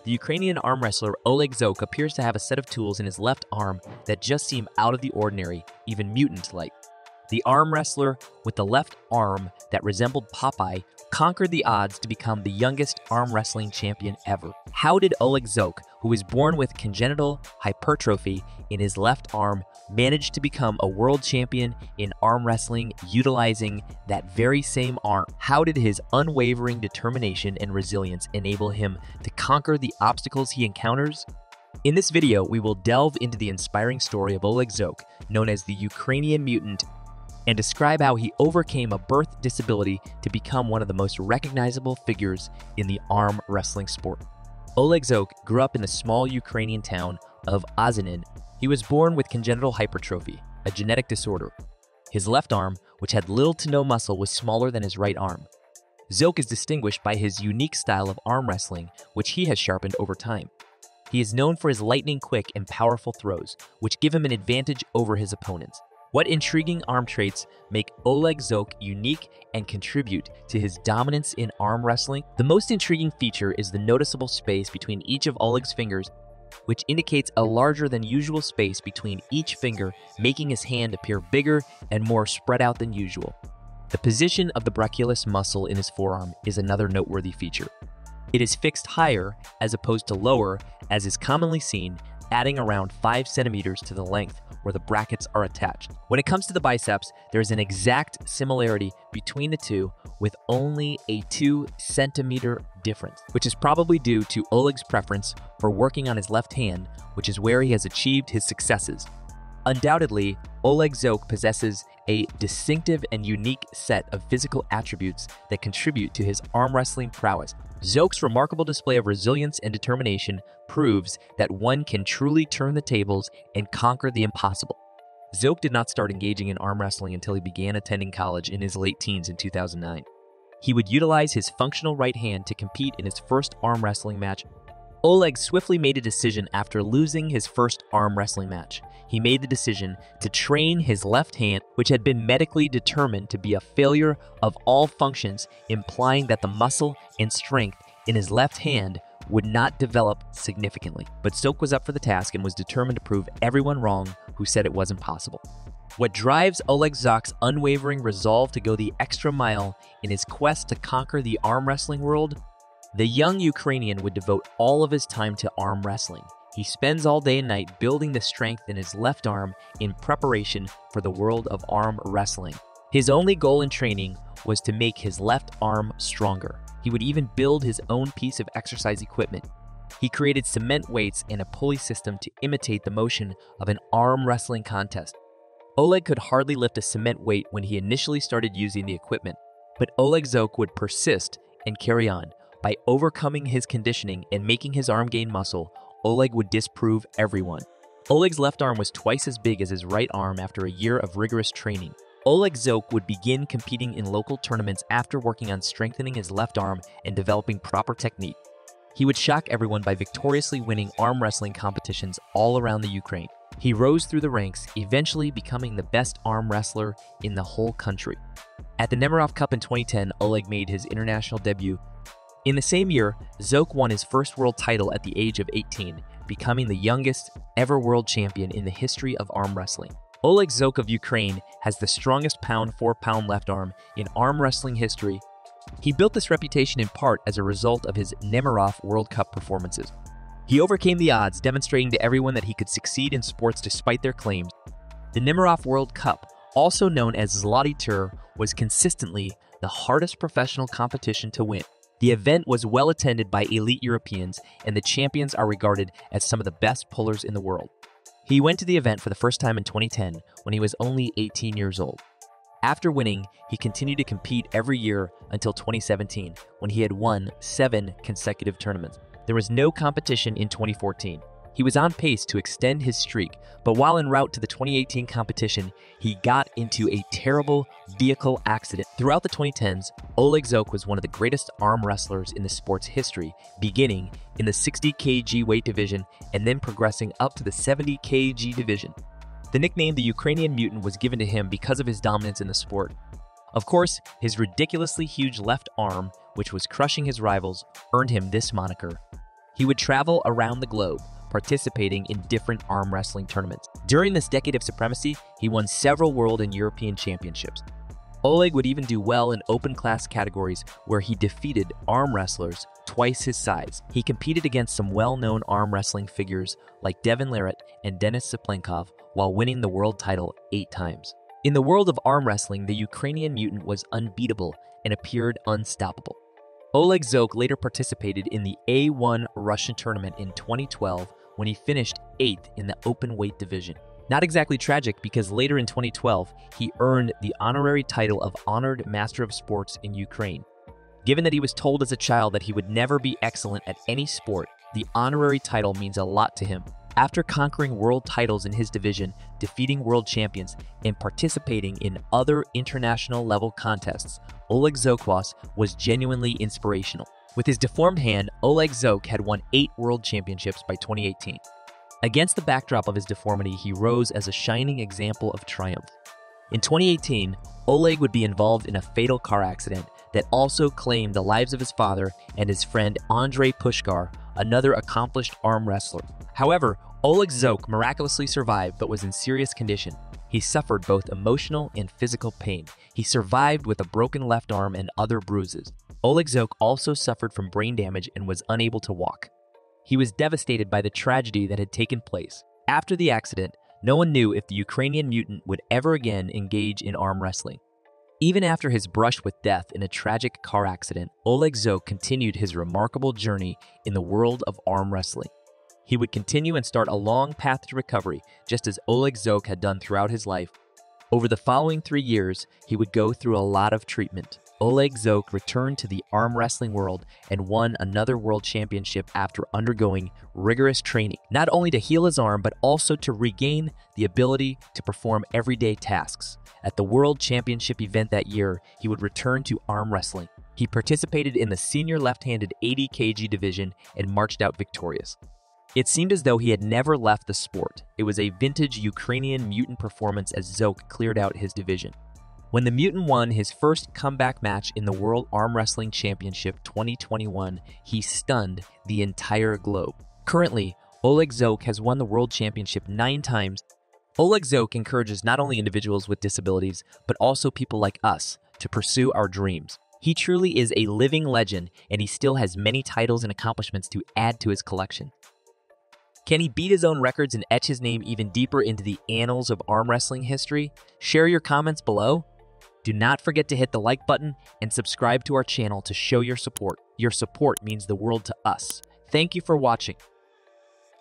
The Ukrainian arm wrestler Oleg Zhokh appears to have a set of tools in his left arm that just seem out of the ordinary, even mutant-like. The arm wrestler with the left arm that resembled Popeye conquered the odds to become the youngest arm wrestling champion ever. How did Oleg Zhokh, who was born with congenital hypertrophy in his left arm, manage to become a world champion in arm wrestling utilizing that very same arm? How did his unwavering determination and resilience enable him to conquer the obstacles he encounters? In this video, we will delve into the inspiring story of Oleg Zhokh, known as the Ukrainian mutant, and describe how he overcame a birth disability to become one of the most recognizable figures in the arm wrestling sport. Oleg Zhokh grew up in the small Ukrainian town of Ozhynin. He was born with congenital hypertrophy, a genetic disorder. His left arm, which had little to no muscle, was smaller than his right arm. Zhokh is distinguished by his unique style of arm wrestling, which he has sharpened over time. He is known for his lightning-quick and powerful throws, which give him an advantage over his opponents. What intriguing arm traits make Oleg Zhokh unique and contribute to his dominance in arm wrestling? The most intriguing feature is the noticeable space between each of Oleg's fingers, which indicates a larger than usual space between each finger, making his hand appear bigger and more spread out than usual. The position of the brachialis muscle in his forearm is another noteworthy feature. It is fixed higher as opposed to lower, as is commonly seen, adding around 5 centimeters to the length where the brackets are attached. When it comes to the biceps, there is an exact similarity between the two with only a 2 centimeter difference, which is probably due to Oleg's preference for working on his left hand, which is where he has achieved his successes. Undoubtedly, Oleg Zhokh possesses a distinctive and unique set of physical attributes that contribute to his arm wrestling prowess. Zhokh's remarkable display of resilience and determination proves that one can truly turn the tables and conquer the impossible. Zhokh did not start engaging in arm wrestling until he began attending college in his late teens in 2009. He would utilize his functional right hand to compete in his first arm wrestling match. Oleg swiftly made a decision after losing his first arm wrestling match. He made the decision to train his left hand, which had been medically determined to be a failure of all functions, implying that the muscle and strength in his left hand would not develop significantly. But Zhokh was up for the task and was determined to prove everyone wrong who said it wasn't possible. What drives Oleg Zhokh's unwavering resolve to go the extra mile in his quest to conquer the arm wrestling world? The young Ukrainian would devote all of his time to arm wrestling. He spends all day and night building the strength in his left arm in preparation for the world of arm wrestling. His only goal in training was to make his left arm stronger. He would even build his own piece of exercise equipment. He created cement weights and a pulley system to imitate the motion of an arm wrestling contest. Oleg could hardly lift a cement weight when he initially started using the equipment, but Oleg Zhokh would persist and carry on. By overcoming his conditioning and making his arm gain muscle, Oleg would disprove everyone. Oleg's left arm was twice as big as his right arm after a year of rigorous training. Oleg Zhokh would begin competing in local tournaments after working on strengthening his left arm and developing proper technique. He would shock everyone by victoriously winning arm wrestling competitions all around the Ukraine. He rose through the ranks, eventually becoming the best arm wrestler in the whole country. At the Nemiroff Cup in 2010, Oleg made his international debut. In the same year, Zhokh won his first world title at the age of 18, becoming the youngest ever world champion in the history of arm wrestling. Oleg Zhokh of Ukraine has the strongest pound-for-pound left arm in arm wrestling history. He built this reputation in part as a result of his Nemiroff World Cup performances. He overcame the odds, demonstrating to everyone that he could succeed in sports despite their claims. The Nemiroff World Cup, also known as Zloty Tur, was consistently the hardest professional competition to win. The event was well attended by elite Europeans, and the champions are regarded as some of the best pullers in the world. He went to the event for the first time in 2010 when he was only 18 years old. After winning, he continued to compete every year until 2017, when he had won 7 consecutive tournaments. There was no competition in 2014. He was on pace to extend his streak, but while en route to the 2018 competition, he got into a terrible vehicle accident. Throughout the 2010s, Oleg Zhokh was one of the greatest arm wrestlers in the sport's history, beginning in the 60 kg weight division and then progressing up to the 70 kg division. The nickname the Ukrainian Mutant was given to him because of his dominance in the sport. Of course, his ridiculously huge left arm, which was crushing his rivals, earned him this moniker. He would travel around the globe, participating in different arm wrestling tournaments. During this decade of supremacy, he won several world and European championships. Oleg would even do well in open class categories where he defeated arm wrestlers twice his size. He competed against some well-known arm wrestling figures like Devon Larratt and Denis Saplenkov while winning the world title 8 times. In the world of arm wrestling, the Ukrainian mutant was unbeatable and appeared unstoppable. Oleg Zhokh later participated in the A1 Russian tournament in 2012 when he finished 8th in the open weight division. Not exactly tragic, because later in 2012, he earned the honorary title of Honored Master of Sports in Ukraine. Given that he was told as a child that he would never be excellent at any sport, the honorary title means a lot to him. After conquering world titles in his division, defeating world champions, and participating in other international level contests, Oleg Zhokh was genuinely inspirational. With his deformed hand, Oleg Zhokh had won 8 world championships by 2018. Against the backdrop of his deformity, he rose as a shining example of triumph. In 2018, Oleg would be involved in a fatal car accident that also claimed the lives of his father and his friend Andrei Pushkar, another accomplished arm wrestler. However, Oleg Zhokh miraculously survived but was in serious condition. He suffered both emotional and physical pain. He survived with a broken left arm and other bruises. Oleg Zhokh also suffered from brain damage and was unable to walk. He was devastated by the tragedy that had taken place. After the accident, no one knew if the Ukrainian mutant would ever again engage in arm wrestling. Even after his brush with death in a tragic car accident, Oleg Zhokh continued his remarkable journey in the world of arm wrestling. He would continue and start a long path to recovery, just as Oleg Zhokh had done throughout his life. Over the following 3 years, he would go through a lot of treatment. Oleg Zhokh returned to the arm wrestling world and won another world championship after undergoing rigorous training, not only to heal his arm, but also to regain the ability to perform everyday tasks. At the World Championship event that year, he would return to arm wrestling. He participated in the senior left-handed 80 kg division and marched out victorious. It seemed as though he had never left the sport. It was a vintage Ukrainian mutant performance as Zhokh cleared out his division. When the mutant won his first comeback match in the World Arm Wrestling Championship 2021, he stunned the entire globe. Currently, Oleg Zhokh has won the World Championship 9 times. Oleg Zhokh encourages not only individuals with disabilities, but also people like us to pursue our dreams. He truly is a living legend, and he still has many titles and accomplishments to add to his collection. Can he beat his own records and etch his name even deeper into the annals of arm wrestling history? Share your comments below. Do not forget to hit the like button and subscribe to our channel to show your support. Your support means the world to us. Thank you for watching.